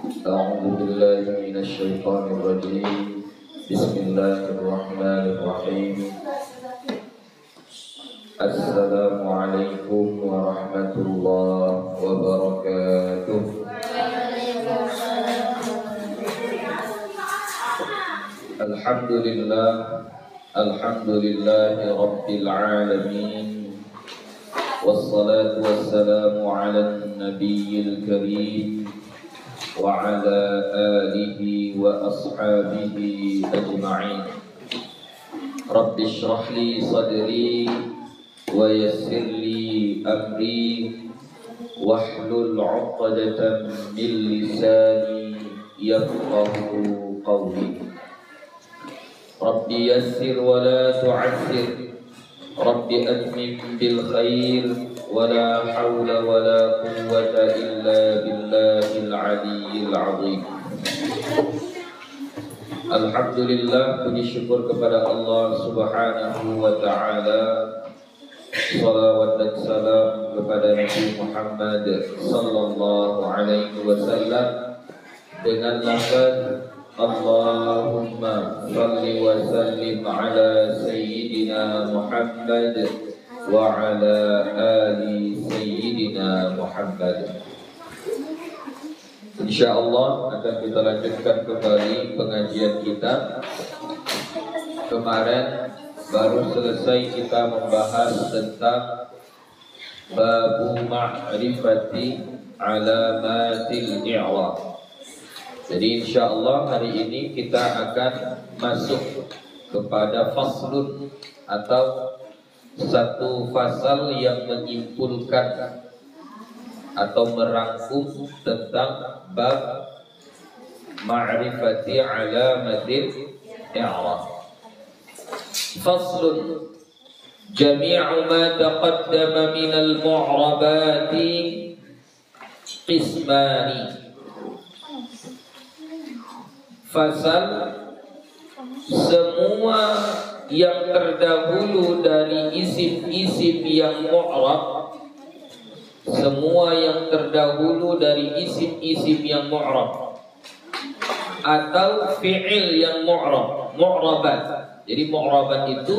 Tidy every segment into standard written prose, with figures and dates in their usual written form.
أعوذ بالله من الشيطان الرجيم بسم الله الرحمن الرحيم السلام عليكم ورحمة الله وبركاته. الحمد لله الحمد لله رب العالمين والصلاة والسلام على النبي الكريم وعلى آله وأصحابه أجمعين. رب اشرح لي صدري ويسر لي أمري واحلل عقدة من لساني يفقه قولي. رب يسر ولا تعسر رب أتمم بالخير ولا حول ولا قوة إلا بالله العلي العظيم. Alhamdulillah, puji syukur kepada Allah Subhanahu wa ta'ala. Salawat dan salam kepada Nabi Muhammad sallallahu alaihi wasallam dengan lafaz Allahumma salli wa sallim ala Sayyidina Muhammad wa ala ali Sayyidina Muhammad. InsyaAllah akan kita lanjutkan kembali pengajian kita. Kemarin baru selesai kita membahas tentang Babu Ma'rifati Alamatil I'rab. Jadi insyaallah hari ini kita akan masuk kepada faslun atau satu fasal yang menyimpulkan atau merangkum tentang bab ma'rifati alamatil i'rab. Faslun jami'u ma taqaddama min al-mu'rabati qismani. Fasal semua yang terdahulu dari isim-isim yang mu'rab, semua yang terdahulu dari isim-isim yang mu'rab atau fi'il yang mu'rab, mu'rabat. Jadi mu'rabat itu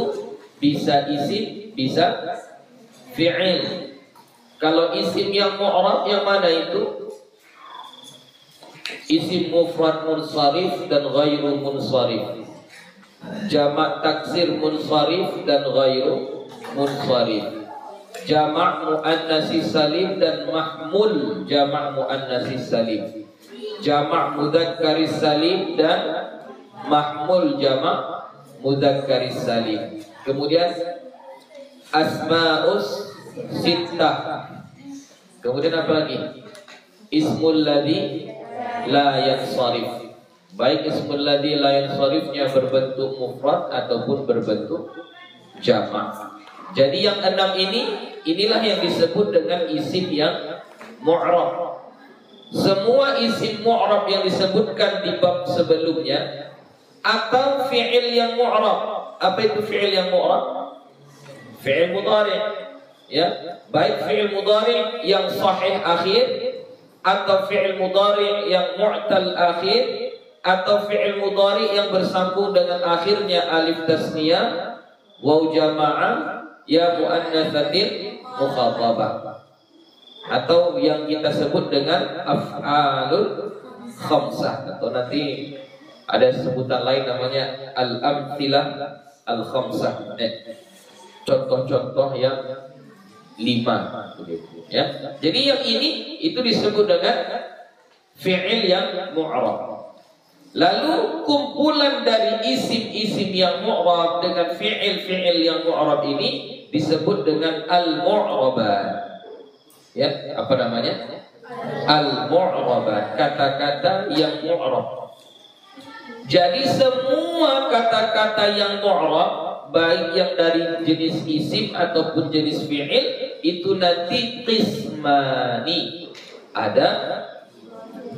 bisa isim, bisa fi'il. Kalau isim yang mu'rab yang mana itu? Isim mufrad munsharif dan ghairu munsharif, jamak taksir munsharif dan ghairu munsharif, jamak muannatsi salim dan mahmul jamak muannatsi salim, jamak mudzakkari salim dan mahmul jamak mudzakkari salim. Kemudian asmaus sittah. Kemudian apa lagi? Ismul ladzi la yansharif. Baik ismul ladzi la yansharifnya berbentuk mufrad ataupun berbentuk jamak. Jadi yang 6 inilah yang disebut dengan isim yang mu'rab. Semua isim mu'rab yang disebutkan di bab sebelumnya atau fi'il yang mu'rab. Apa itu fi'il yang mu'rab? Fi'il mudhari', ya. Baik fi'il mudhari' yang sahih akhir atau fi'il mudhari' yang mu'tal akhir atau fi'il mudhari' yang bersambung dengan akhirnya alif tasniyah, waw jama'ah, ya muannatsatin mukhatabah, atau yang kita sebut dengan af'alul khamsah, atau nanti ada sebutan lain namanya al-amtsilah al-khamsah, contoh-contoh yang 5 begitu, ya. Jadi yang ini itu disebut dengan fi'il yang mu'rab. Lalu kumpulan dari isim-isim yang mu'rab dengan fi'il-fi'il yang mu'rab ini disebut dengan al-mu'rabat. Ya, apa namanya? Al-mu'rabat, kata-kata yang mu'rab. Jadi semua kata-kata yang mu'rab, baik yang dari jenis isim ataupun jenis fi'il, itu nanti qismani, ada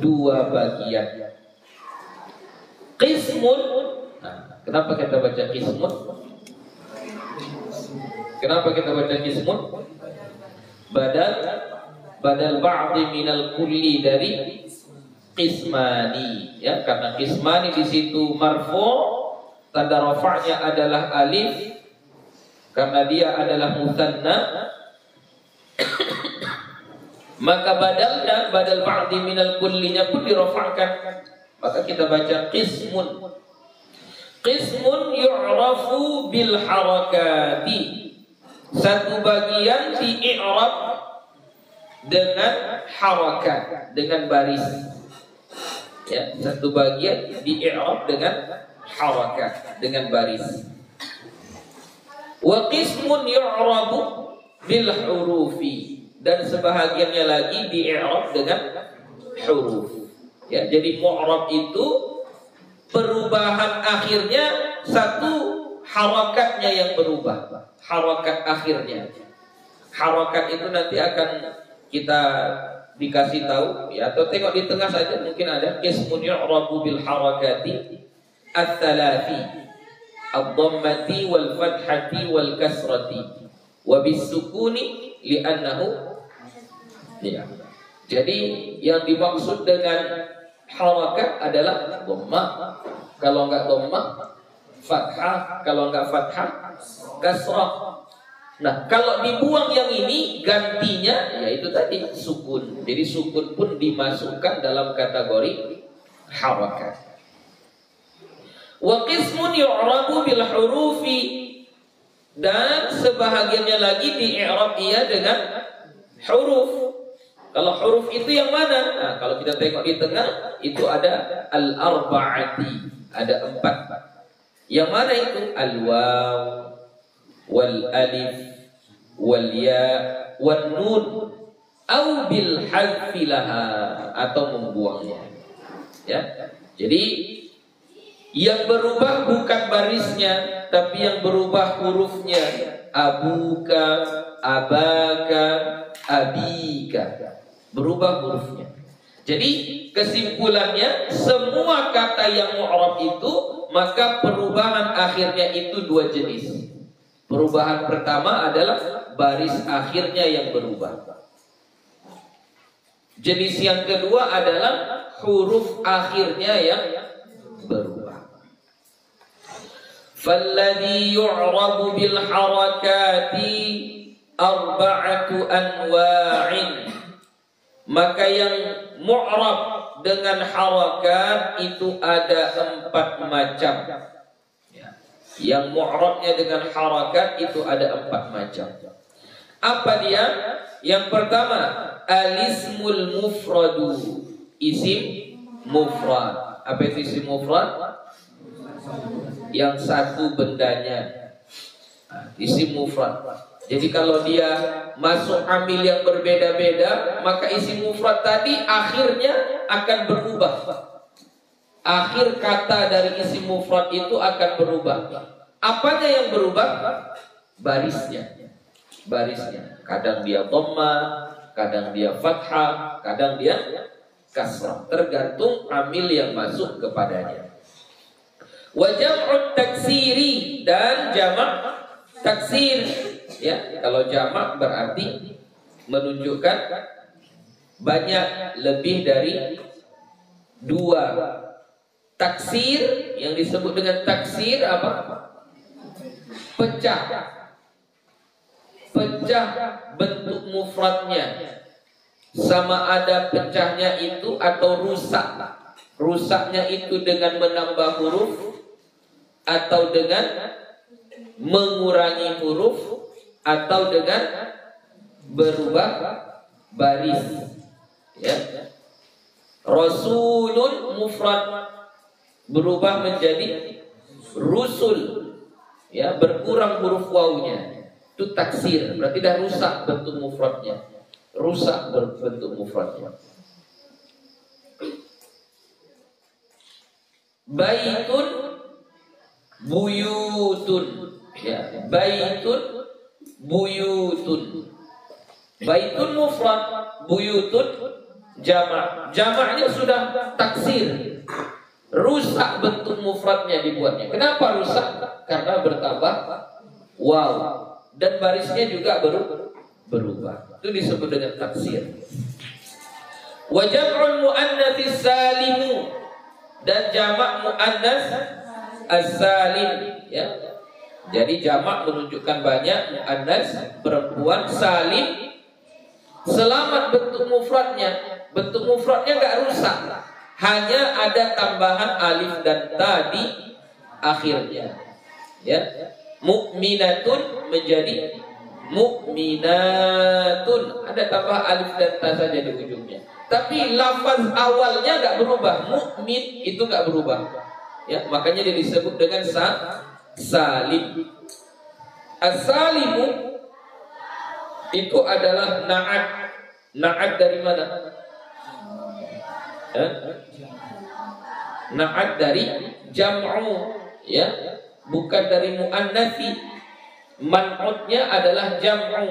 2 bagian. Qismun, nah, kenapa kita baca qismun? Kenapa kita baca qismun? Badal ba'di minal kulli, dari qismani, ya, karena qismani di situ marfu, tanda rafa'nya adalah alif karena dia adalah musanna. Maka badalnya, badal ba'di minal kullinya pun dirafa'kan. Maka kita baca qismun. Qismun yu'rafu bil harakati. Satu bagian di-i'rab dengan harakat, dengan baris. Ya, satu bagian di-i'rab dengan harakat, dengan baris. Wa qismun yu'rabu bil hurufi. Dan sebahagiannya lagi di-i'rab dengan huruf. Ya, jadi mu'rab itu perubahan akhirnya satu harakatnya yang berubah. Harakat akhirnya. Harakat itu nanti akan kita dikasih tahu, ya, atau tengok di tengah saja mungkin ada qismun yu'rabu bil harakati ats-tsalathi ad-dhammati wal fathati wal kasrati wa bis sukuni li'annahu. Ya. Jadi yang dimaksud dengan harakat adalah dhammah. Kalau enggak dhammah, fathah. Kalau enggak fathah, kasrah. Nah, kalau dibuang yang ini, gantinya yaitu tadi sukun. Jadi sukun pun dimasukkan dalam kategori harakat. Wa qismun yu'rabu bil hurufi. Dan sebahagiannya lagi di-i'rab ia dengan huruf. Kalau huruf itu yang mana? Nah, kalau kita tengok di tengah itu ada al-arba'ati, ada 4. Yang mana itu? Al-waw, wal alif, wal ya, wan nun, au bil hadfi laha, atau membuangnya. Ya. Jadi yang berubah bukan barisnya, tapi yang berubah hurufnya. Abuka, abaka, abika. Berubah hurufnya. Jadi kesimpulannya semua kata yang mu'rab itu, maka perubahan akhirnya itu dua jenis. Perubahan pertama adalah baris akhirnya yang berubah. Jenis yang kedua adalah huruf akhirnya yang berubah. Falladhi yu'rabu bil harakati arba'atu anwa'in. Maka yang mu'rab dengan harakat itu ada 4 macam. Ya. Yang mu'rabnya dengan harakat itu ada 4 macam. Apa dia? Yang pertama, alismul mufradu. Isim mufrad. Apa itu isim mufrad? Yang satu bendanya. Isim mufrad. Jadi kalau dia masuk amil yang berbeda-beda, maka isim mufrad tadi akhirnya akan berubah. Akhir kata dari isim mufrad itu akan berubah. Apanya yang berubah? Barisnya. Barisnya. Kadang dia dhamma, kadang dia fathah, kadang dia kasrah. Tergantung amil yang masuk kepadanya. Wa jam'ut taksiri, dan jamak taksir. Ya, kalau jamak berarti menunjukkan banyak, lebih dari 2. Taksir, yang disebut dengan taksir apa? Pecah. Pecah bentuk mufradnya. Sama ada pecahnya itu atau rusak. Rusaknya itu dengan menambah huruf atau dengan mengurangi huruf atau dengan berubah baris. Ya. Rasulun mufrad berubah menjadi rusul. Ya, berkurang huruf wawunya. Itu taksir, berarti dah rusak bentuk mufradnya. Rusak bentuk mufradnya. Baitun buyutun. Ya, baitun buyutun. Baitun mufrad, buyutun jamak. Jamaknya sudah taksir. Rusak bentuk mufradnya dibuatnya. Kenapa rusak? Karena bertambah waw, dan barisnya juga berubah. Itu disebut dengan taksir. Wa jam'ul muannatsis dan jamak muannas as-salim, ya. Jadi jamak menunjukkan banyak, muannas perempuan, salim selamat bentuk mufradnya. Bentuk mufradnya enggak rusak. Hanya ada tambahan alif dan ta di akhirnya. Ya. Mukminatun menjadi mukminatun, ada tambah alif dan ta saja di ujungnya. Tapi lafaz awalnya enggak berubah. Mukmin itu enggak berubah. Ya, makanya dia disebut dengan salim. As-salimu itu adalah na'at. Na'at dari mana? Na'at dari jam'u, ya, bukan dari muannatsi. Man'utnya adalah jam'u.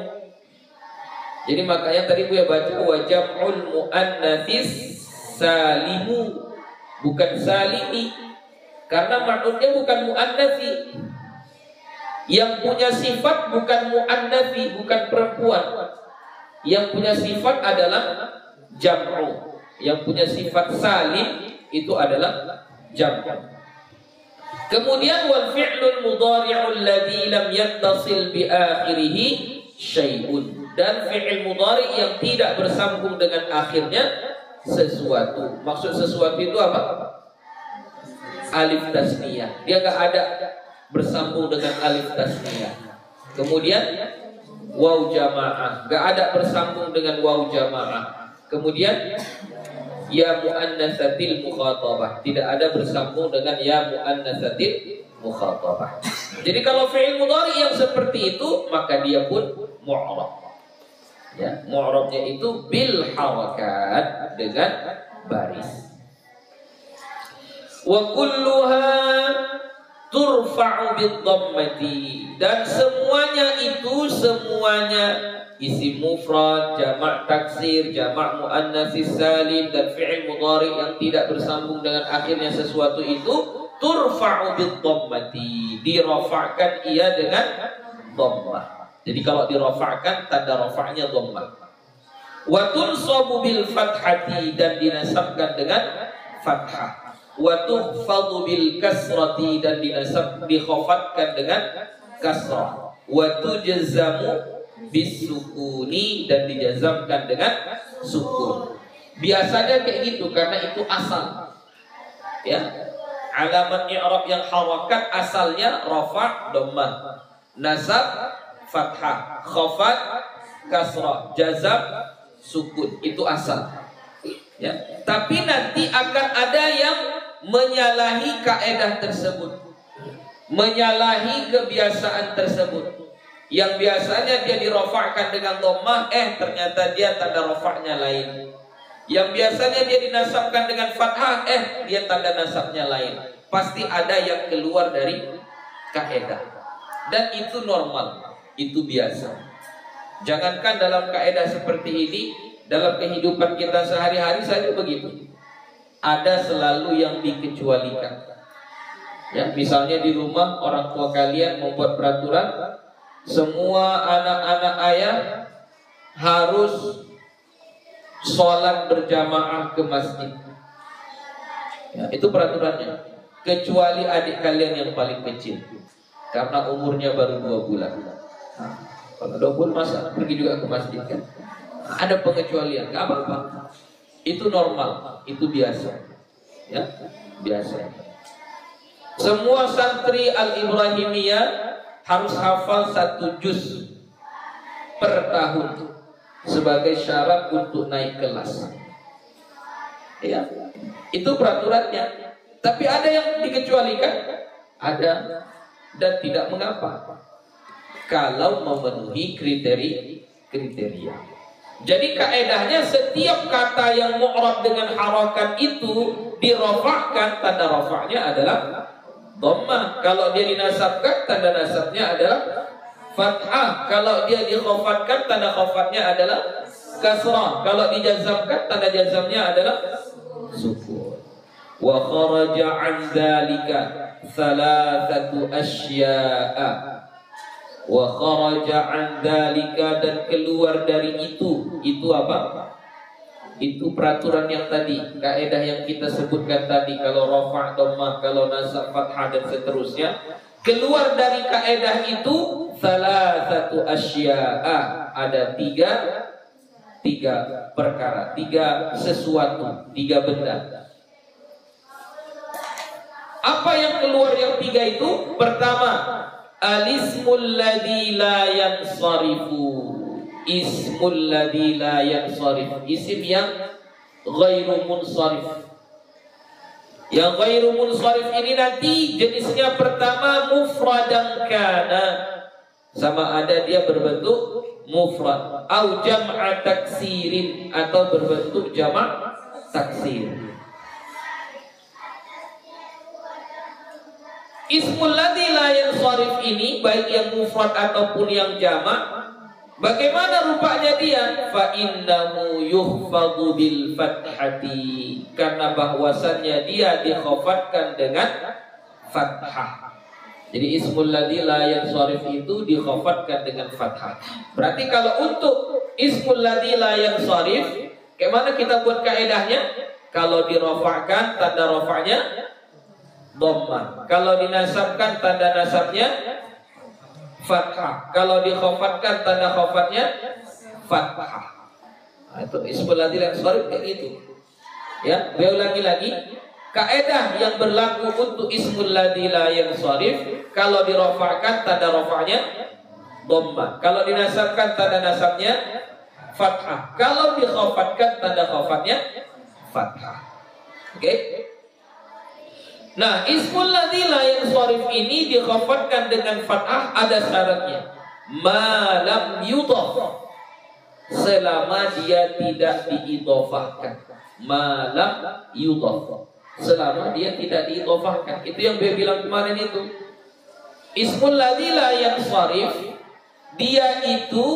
Jadi makanya tadi gue baca wa jam'ul muannatsis salimu, bukan salimi. Karena man'utnya bukan muannatsi. Yang punya sifat bukan muannatsi, bukan perempuan. Yang punya sifat adalah jam'u. Yang punya sifat salim itu adalah jam'u. Kemudian wal fi'lul mudhari'ul ladzi lam yattasil bi akhirih syai'un, dan fi'il mudhari' yang tidak bersambung dengan akhirnya sesuatu. Maksud sesuatu itu apa? Alif tasniyah. Dia enggak ada bersambung dengan alif tasniyah. Kemudian waw jamaah, enggak ada bersambung dengan waw jamaah. Kemudian ya muannatsatil mukhatabah, tidak ada bersambung dengan ya muannatsatil mukhatabah. Jadi kalau fi'il mudhari yang seperti itu maka dia pun mu'rab. Ya, mu'rabnya itu bil harakat, dengan baris. Wa kulluha turfa'u bid dhammati, dan semuanya itu isim mufrad, jamak taksir, jamak muannatsis salim, dan fi'il mudhari yang tidak bersambung dengan akhirnya sesuatu itu turfa'u bid dhammati, dirafa'kan ia dengan dhammah. Jadi kalau dirafa'kan tanda rafa'nya dhammah. Wa tunsabu bil fathati, dan dinasabkan dengan fathah. Wa tuhfadhu bil kasrati, dan dikhafatkan dengan kasrah. Wa tujzamu bisukuni, dan dijazamkan dengan sukun. Biasanya kayak gitu karena itu asal. Ya. Alamat i'rab yang harakat asalnya rafa' dhammah, nasab fathah, khafat kasrah, jazam sukun, itu asal. Ya. Tapi nanti akan ada yang menyalahi kaedah tersebut, menyalahi kebiasaan tersebut. Yang biasanya dia dirofakkan dengan dhammah, ternyata dia tanda rofaknya lain. Yang biasanya dia dinasabkan dengan fathah, dia tanda nasabnya lain. Pasti ada yang keluar dari kaedah. Dan itu normal, itu biasa. Jangankan dalam kaedah seperti ini, dalam kehidupan kita sehari-hari saja begitu. Ada selalu yang dikecualikan. Ya, misalnya di rumah orang tua kalian membuat peraturan, semua anak-anak ayah harus sholat berjamaah ke masjid. Ya, itu peraturannya. Kecuali adik kalian yang paling kecil, karena umurnya baru 2 bulan. Nah, kalau 2 bulan masa pergi juga ke masjid kan? Ada pengecualian, nggak apa-apa. Itu normal, itu biasa. Ya, biasa. Semua santri Al-Ibrahimiyah harus hafal 1 juz per tahun sebagai syarat untuk naik kelas. Ya, itu peraturannya. Tapi ada yang dikecualikan, ada, dan tidak mengapa kalau memenuhi kriteria. Jadi kaedahnya setiap kata yang mu'rab dengan harakat itu dirafa'kan, tanda rafa'nya adalah dhammah. Kalau dia dinasabkan, tanda nasabnya adalah fathah. Kalau dia dikhafatkan, tanda khafatnya adalah kasrah. Kalau dijazamkan, tanda jazamnya adalah sukun. Wa kharaja an dzalika thalathatu asya'a. Wa kharaja an dzalika, dan keluar dari itu apa? Itu peraturan yang tadi, kaidah yang kita sebutkan tadi, kalau rafa', dhammah, kalau nasab, fathah dan seterusnya. Keluar dari kaidah itu salasatu asya'a, ada tiga perkara, tiga sesuatu, tiga benda. Apa yang keluar yang tiga itu? Pertama, al-ismul ladzi la yansarifu. Ismul ladzi la yansarif, isim yang ghairu munsharif. Yang ghairu munsharif ini nanti jenisnya pertama mufradan kana, sama ada dia berbentuk mufrad, au jam'a taksirin, atau berbentuk jamak taksir. Ismul ladzi la yansharif ini baik yang mufrad ataupun yang jamak, bagaimana rupanya dia? Fa innahu yukhfadhu bil fathati, karena bahwasannya dia dikhafatkan dengan fathah. Jadi ismul ladzi la yansharif itu dikhafatkan dengan fathah. Berarti kalau untuk ismul ladzi la yansharif, bagaimana kita buat kaidahnya? Kalau dirafa'kan tanda rafa'nya dhammah. Kalau dinasabkan tanda nasabnya fathah. Kalau dikhafatkan tanda khafatnya fathah. Nah, itu ismul ladzi la yansharif kayak gitu. Ya, saya ulangi lagi. Kaidah yang berlaku untuk ismul ladzi la yansharif, kalau dirafa'kan tanda rafa'nya dhammah. Kalau dinasabkan tanda nasabnya fathah. Kalau dikhafatkan tanda khafatnya fathah. Oke? Nah, ismul ladzi la yansharif ini dikhafatkan dengan fathah, ada syaratnya. Ma lam yudhaf, selama dia tidak diidhofahkan. Ma lam yudhaf, selama dia tidak diidhofahkan. Itu yang saya bilang kemarin itu. Ismul ladzi la yansharif, dia itu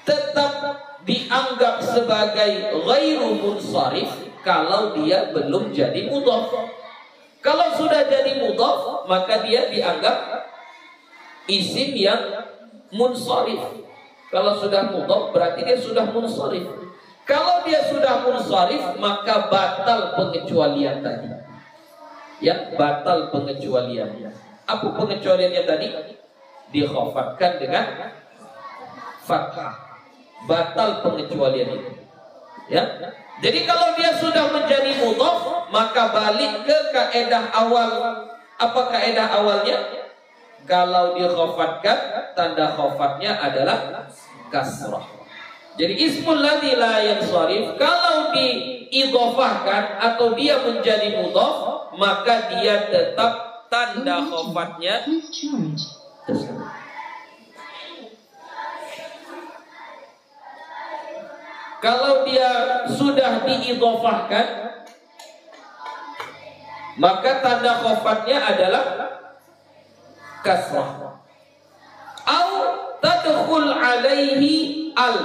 tetap dianggap sebagai ghairu munsharif kalau dia belum jadi mudhaf. Kalau sudah jadi mudhaf, maka dia dianggap isim yang munsharif. Kalau sudah mudhaf berarti dia sudah munsharif. Kalau dia sudah munsharif, maka batal pengecualian tadi. Ya, batal pengecualiannya. Apa pengecualiannya tadi? Dikhafatkan dengan fathah. Batal pengecualian itu. Ya. Jadi kalau dia sudah menjadi mudhaf, maka balik ke kaidah awal. Apa kaidah awalnya? Kalau dikhafatkan, tanda khafatnya adalah kasrah. Jadi ismul ladzi la yansharif, kalau diidhofahkan atau dia menjadi mudhaf, maka dia tetap tanda khafatnya tersebut. Kalau dia sudah diidhofahkan, maka tanda khafatnya adalah kasrah. Au tadkhul alaihi al,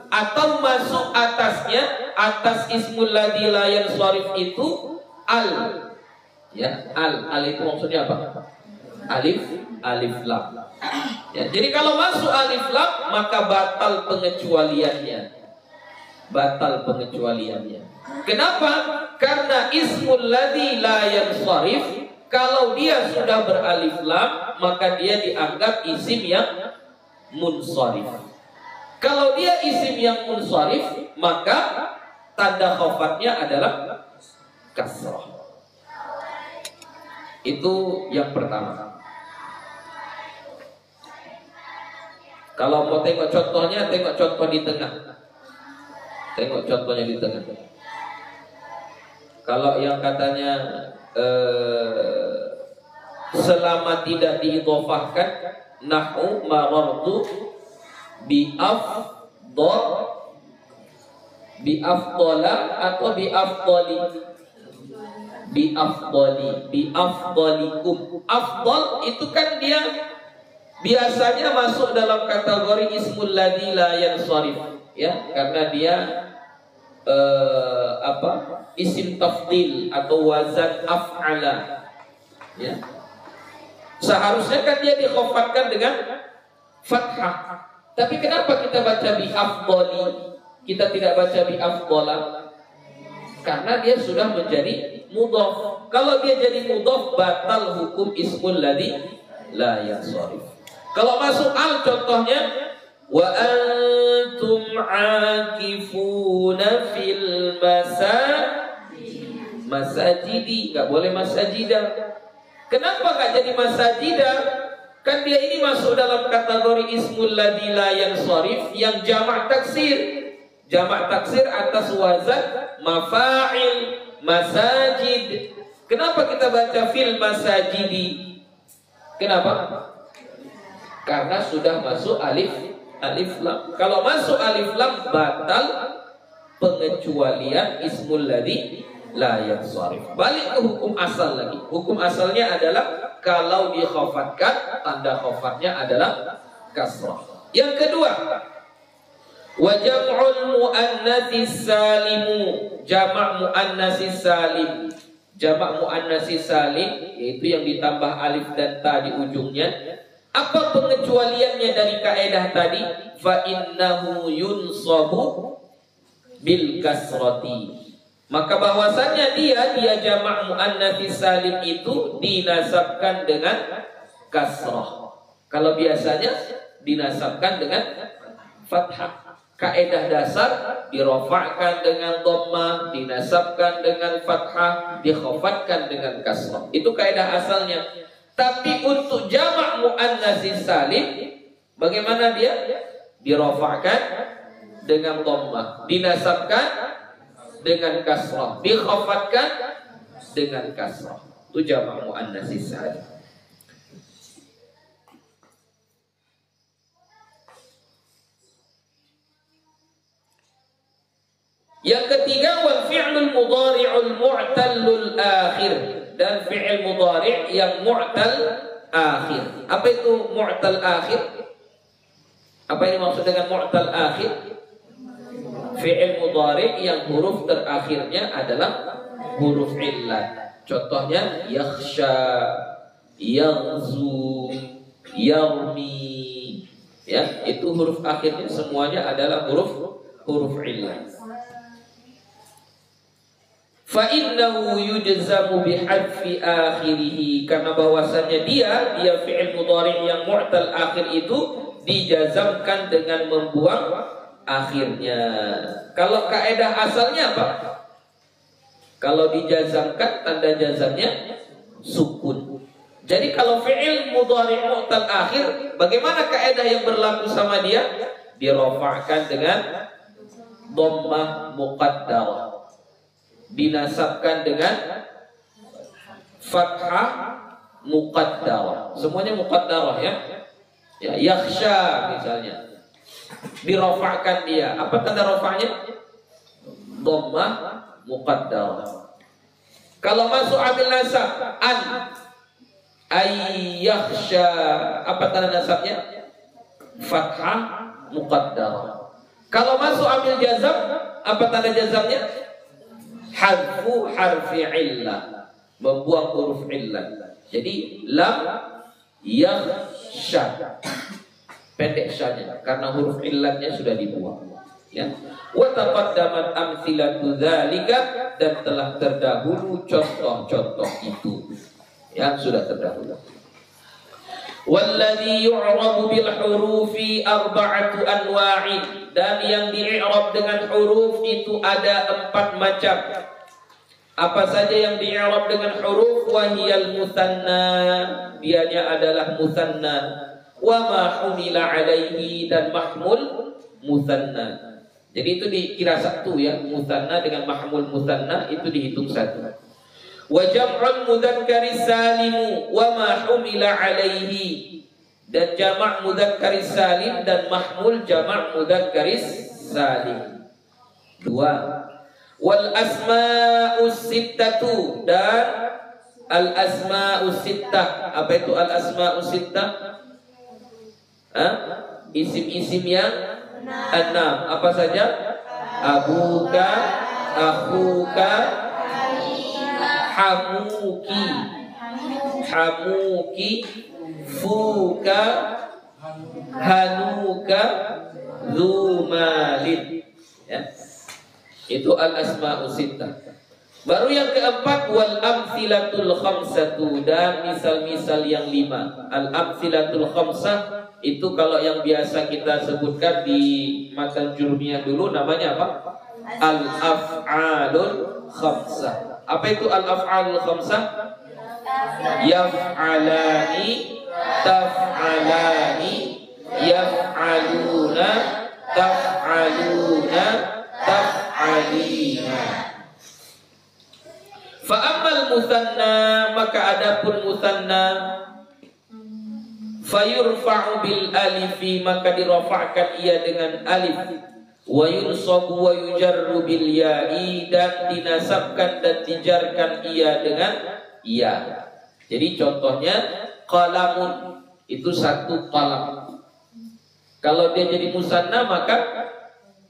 atau masuk atasnya, atas ismul ladzi la yansharif itu al. Ya, al itu maksudnya apa? Alif lam. Ya, jadi kalau masuk alif lam, maka batal pengecualiannya. Batal pengecualiannya. Kenapa? Karena ismul ladzi la yansharif, kalau dia sudah beralif lam, maka dia dianggap isim yang munsharif. Kalau dia isim yang munsharif, maka tanda khafatnya adalah kasrah. Itu yang pertama. Kalau mau tengok contohnya, tengok contoh di tengah. Tengok contohnya di tengah. Kalau yang katanya selama tidak diidhofahkan, nahu marartu bi afdala atau bi afdalikum. Afdal itu kan dia biasanya masuk dalam kategori ismul ladzi la yansharif, ya, karena dia isim tafdil atau wazan af'ala, ya. Seharusnya kan dia dikhafatkan dengan fathah. Tapi kenapa kita baca bi afdali? kita tidak baca bi afdala? Karena dia sudah menjadi mudhaf. Kalau dia jadi mudhaf, batal hukum ismul ladzi la yansharif. Kalau masuk al, contohnya wa antum aakifuna fil masajidi, nggak boleh masajidah. Kenapa nggak jadi masajidah? Kan dia ini masuk dalam kategori ismul ladzi la yansharif yang jamak taksir. Jamak taksir atas wazan mafa'il, masajid. Kenapa kita baca fil masajidi? Kenapa? Karena sudah masuk alif lam. Kalau masuk alif lam, batal pengecualian ismul ladzi la yansharif. Balik ke hukum asal lagi. Hukum asalnya adalah kalau dikhafatkan, tanda khafatnya adalah kasrah. Yang kedua, wa jam'ul muannatsis salimu, jamak muannatsis salim. Jamak muannatsis salim yaitu yang ditambah alif dan ta di ujungnya. Apa pengecualiannya dari kaidah tadi? Fa innahu yunsabu bil kasrati. Maka bahwasannya dia jamak muannatsis salim itu dinasabkan dengan kasrah. Kalau biasanya dinasabkan dengan fathah. Kaidah dasar dirofakkan dengan dhammah, dinasabkan dengan fathah, dikhafatkan dengan kasrah. Itu kaidah asalnya. Tapi untuk jamak muannatsis salim, bagaimana dia? Dirofakkan dengan dhammah, dinasabkan dengan kasrah, dikhafatkan dengan kasrah. Itu jamak muannatsis salim. Yang ketiga, wal fi'lul mudhari'ul mu'tallul akhir, dan fi'il mudhari' yang mu'tal akhir. Apa itu mu'tal akhir? Apa ini maksud dengan mu'tal akhir? Fi'il mudhari' yang huruf terakhirnya adalah huruf illat. Contohnya yakhsha, yaghzu, yarmi. Ya, itu huruf akhirnya semuanya adalah huruf illat. Fa innahu yujzamu bihadfi akhirih, karena bahwasannya dia fi'il mudhari' yang mu'tal akhir itu dijazamkan dengan membuang akhirnya. Kalau kaidah asalnya apa? Kalau dijazamkan tanda jazamnya sukun. Jadi kalau fi'il mudhari' mu'tal akhir, bagaimana kaidah yang berlaku sama dia? Dirofa'kan dengan dhammah muqaddarah, dinasabkan dengan fathah muqaddarah. Semuanya muqaddarah ya. Ya, yakhsha misalnya. Dirofakkan dia. Apa tanda rofaknya? Dhammah muqaddarah. Kalau masuk amil nasab, an, ayyakhsha, apa tanda nasabnya? Fathah muqaddarah. Kalau masuk amil jazam, apa tanda jazamnya? Hadfu harfi illah, membuang huruf illah. Jadi lam yakhsha, pendek syanya karena huruf illatnya sudah dibuang. Ya. Wa taqaddamat amthilatu dzalika, dan telah terdahulu contoh-contoh itu. Ya, sudah terdahulu. Walladzi yu'rabu bil hurufi arba'atu anwa'in, dan yang di-i'rab dengan huruf itu ada 4 macam. Apa saja yang di-i'rab dengan huruf? Wahiyal musanna, dianya adalah musanna. Wa ma humila alaihi, dan mahmul musanna. Jadi itu dikira satu ya, musanna dengan mahmul musanna itu dihitung satu. Wa jam'ul mudzakkaris salimu wa ma humila alaihi, dan jamak mudzakkaris salim dan mahmul jamak mudzakkaris salim. 2. Wal asma'us sittatu, dan al asma'us sittah. Apa itu al asma'us sittah? Isim-isim yang 6. Apa saja? Abuka, akhuka, hamuki, hamuki, fuka, hanuka, zumalin. Ya. Itu al-asma'us sittah. Baru yang keempat, wal amtsilatul khamsatu, dan misal-misal yang 5. Al amtsilatul khamsah itu kalau yang biasa kita sebutkan di matan jurmiyah dulu namanya apa? Al af'alul khamsah. Apa itu al af'alul khamsah? Yaf'alani, taf'alani, yaf'aluna, taf'aluna, taf'alina. Fa'amal musanna, maka adapun musanna, fayurfa'u bil alifi, maka dirafa'kan ia dengan alif, wa yunsabu wa yujarru bil ya'i, dan dinasabkan dan dijarkan ia dengan ya. Jadi contohnya qalamun itu satu qalam. Kalau dia jadi musanna maka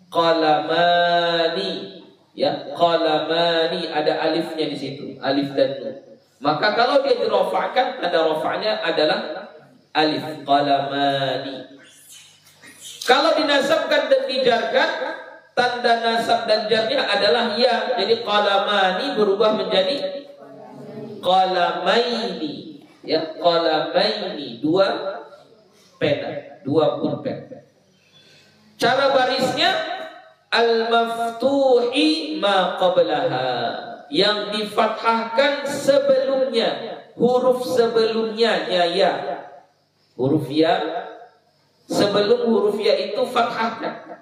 qalamani, ya, qalamani ada alifnya di situ, alif dan nun. Maka kalau dia dirafa'kan, tanda rafa'nya adalah alif, qalamani. Kalau dinasabkan dan dijarkan, tanda nasab dan jarnya adalah ya. Jadi qalamani berubah menjadi qalamaini, ya, qalamaini, dua pena, dua pulpen. Cara barisnya al-maftuhi ma qablaha, yang difathahkan sebelumnya, huruf sebelumnya ya. Huruf ya sebelum huruf ya itu fathahkan.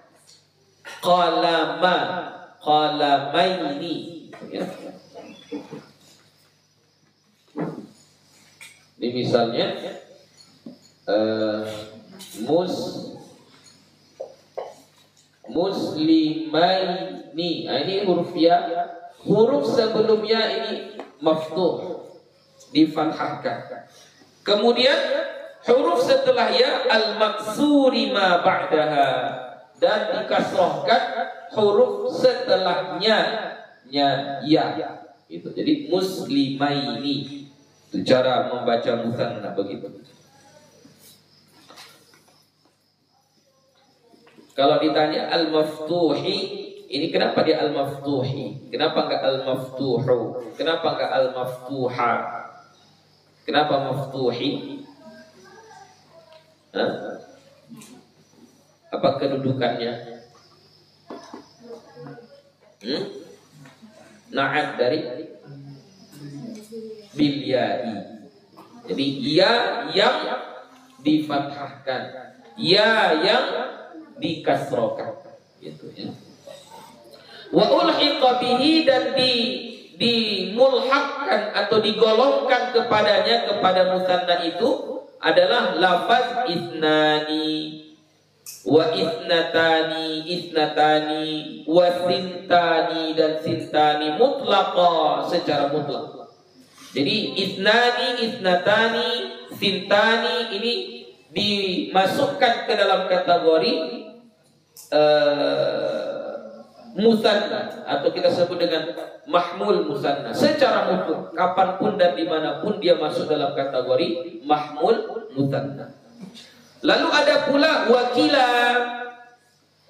Qalama, qalamaini, ya. Ini misalnya muslimaini. Nah, ini huruf ya. Huruf sebelumnya ini maftuh, difathahkan. Kemudian huruf setelah ya al-maksuri ma ba'daha, dan dikasrohkan huruf setelahnya ya. Itu jadi muslimaini. Itu cara membaca musanna begitu. Kalau ditanya al-maftuhi, ini kenapa dia al-maftuhi? Kenapa enggak al-maftuhu? Kenapa enggak al-maftuha? Kenapa maftuhi? Apa kedudukannya? Na'at dari bilyai. Jadi ya yang difathahkan, ya yang dikasrohkan, gitu ya. Wa ulhiqa bihi, dan dimulhakkan atau digolongkan kepadanya, kepada musanna itu adalah lafaz isnani, wa isnatani, isnatani, wa sintani, dan sintani, mutlaqa, secara mutlak. Jadi isnani, isnatani, sintani ini dimasukkan ke dalam kategori musanna, atau kita sebut dengan mahmul musanna secara mutlak, kapanpun dan dimanapun dia masuk dalam kategori mahmul musanna. Lalu ada pula wakila,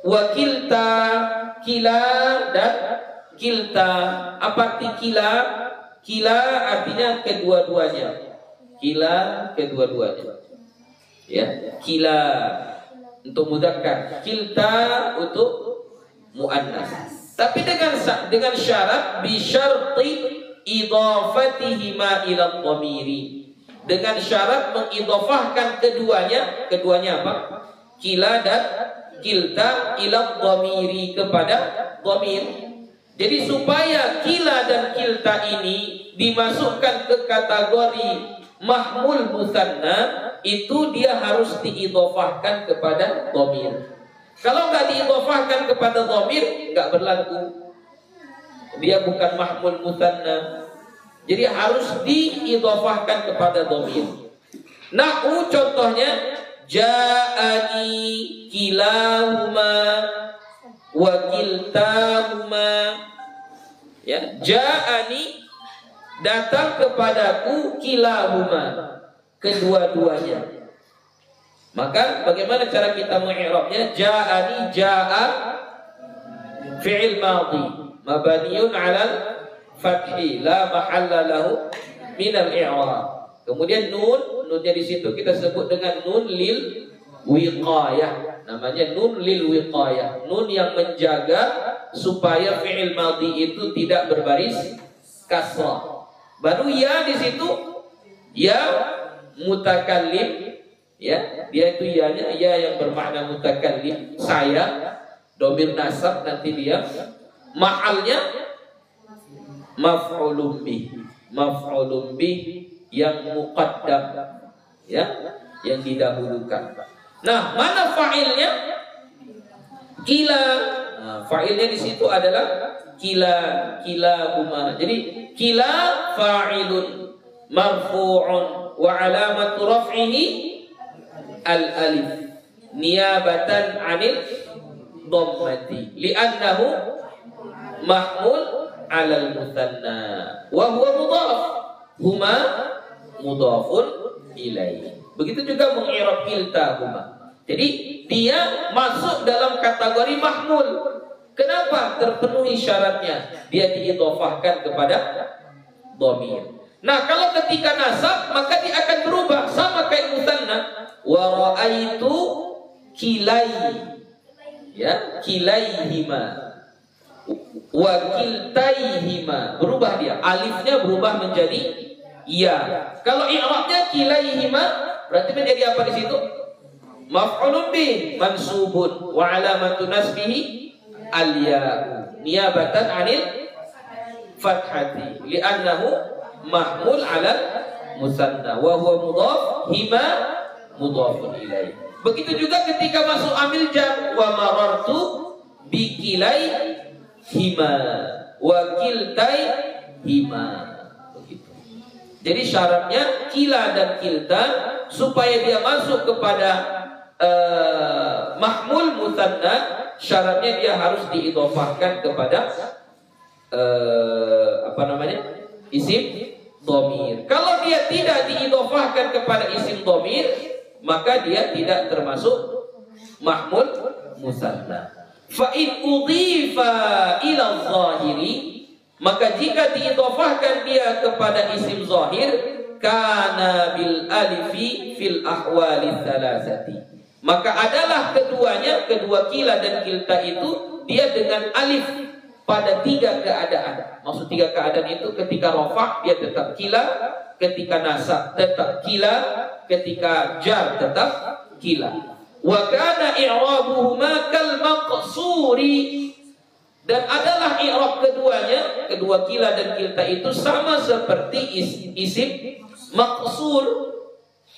wakilta, kila dan kilta. Apa arti kila? Kila artinya kedua-duanya. Kila kedua-duanya. Ya, kila untuk mudzakkar, kilta untuk muannas. Tapi dengan syarat bi syarti idhafatihima ila dhamiri. Dengan syarat mengidhafahkan keduanya apa? Kila dan kilta ila dhamiri, kepada dhamir. Jadi supaya kila dan kilta ini dimasukkan ke kategori mahmul musanna, itu dia harus diidhafahkan kepada dhamir. Kalau nggak diidhafahkan kepada dhamir, nggak berlaku. Dia bukan mahmul musanna. Jadi harus diidhafahkan kepada dhamir. Nahu contohnya, ja'ani kilahuma wa kiltahuma. Ya, ja'ani datang kepadaku, kilahuma kedua-duanya. Maka bagaimana cara kita mengi'rabnya? Ja'ani, ja'a fi'il madhi mabniun 'ala fathi la mahalla lahu min al-i'rab. Kemudian nunnya di situ kita sebut dengan nun lil wiqayah. Namanya nun lil wiqayah. Nun yang menjaga supaya fi'il madhi itu tidak berbaris kasrah. Baru ya di situ ya mutakallim, ya, dia itu ya yang bermakna mutakallim, saya, domir nasab, nanti dia mahalnya maf'ulun bih yang muqaddam, ya, yang didahulukan. Nah, mana fa'ilnya? Kila. Nah, fa'ilnya di situ adalah kilahuma. Jadi kila fa'ilun marfu'un wa alamatu raf'ihi al-alif niyabatan 'anil dhammati li'annahu mahmul 'alal mutsanna wa huwa mudhaf, huma mudhafun ilaih. Begitu juga mengi'rab kiltahuma. Jadi dia masuk dalam kategori mahmul. Kenapa? Terpenuhi syaratnya. Dia diidhofahkan kepada dhamir. Nah, kalau ketika nasab maka dia akan berubah sama kayak musanna. Wa ra'aitu ya, kilaihima wa kiltaihima. Berubah dia. Alifnya berubah menjadi ya. Kalau i'rabnya kilaihima berarti menjadi apa di situ? Maf'ulun bih mansubun wa alamatu nasbihi al-ya niyabatan 'anil fathati li'annahu mahmul 'ala musanna wa huwa mudhaf hima mudhafun ilaih. Begitu juga ketika masuk amil jam wa marartu bi kilaihima wa kiltaihima. Begitu. Jadi syaratnya kila dan kilta supaya dia masuk kepada mahmul musanna, syaratnya dia harus diidhofahkan kepada isim dhamir. Kalau dia tidak diidhofahkan kepada isim dhamir, maka dia tidak termasuk mahmul musanna. Fa in udhifa ila zahiri, maka jika diidhofahkan dia kepada isim zahir, kana bil alifi fil ahwali thalathati. Maka adalah keduanya, kedua kila dan kilta itu dia dengan alif pada 3 keadaan. Maksud 3 keadaan itu ketika rafah dia tetap kila, ketika nasab tetap kila, ketika jar tetap kila. Wa kana i'rabuhuma kal maqsuri, dan adalah i'rab keduanya, kedua kila dan kilta itu sama seperti isim maqsur.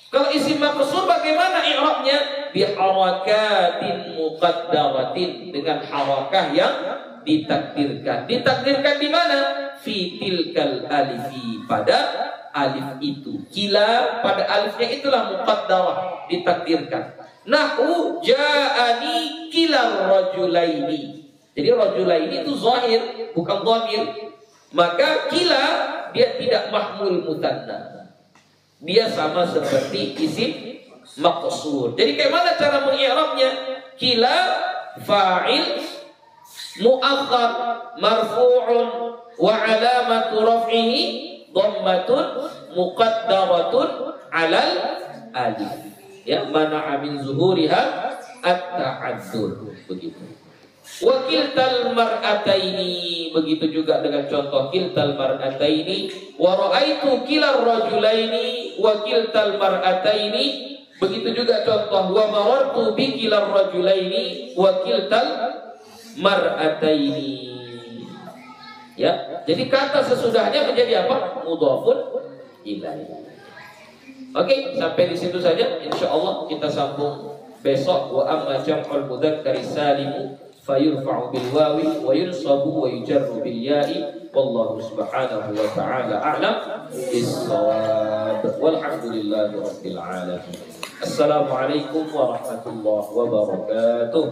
Kalau isim maqsur bagaimana i'rabnya? Bi harakatin muqaddaratin, dengan harakah yang ditakdirkan. Ditakdirkan di mana? Fi tilkal alifi, pada alif itu. Kila pada alifnya itulah muqaddarah, ditakdirkan. Nahu ja'ani kilal rajulaini. Jadi rajulaini itu zahir, bukan dhamir. Maka kila dia tidak mahmul mutanna. Dia sama seperti isim maqsur. Jadi kayak mana cara mengi'rabnya? Kila fa'il mu'akhkhar marfu'un wa 'alamatu raf'ihi dhammatun muqaddaratun 'alal alif. Ya, mana'a min zuhuriha at-ta'addur. Begitu. Wa kiltal mar'ataini, begitu juga dengan contoh kiltal mar'ataini. Wa ra'aitu kilar rajulaini wa kiltal mar'ataini. Begitu juga contoh wa marartu bi kilar rajulaini wa kiltal mar'ataini. Ya, jadi kata sesudahnya menjadi apa? Mudhafun ilaih. Oke, sampai di situ saja. Insyaallah kita sambung besok. Wa amma jam'ul mudzakkari salimu fayurfa'u bil wawi wa yunsabu wa yujarru bil ya'i wallahu subhanahu wa ta'ala a'lam bis-shawab walhamdulillahi rabbil alamin. Assalamualaikum warahmatullahi wabarakatuh.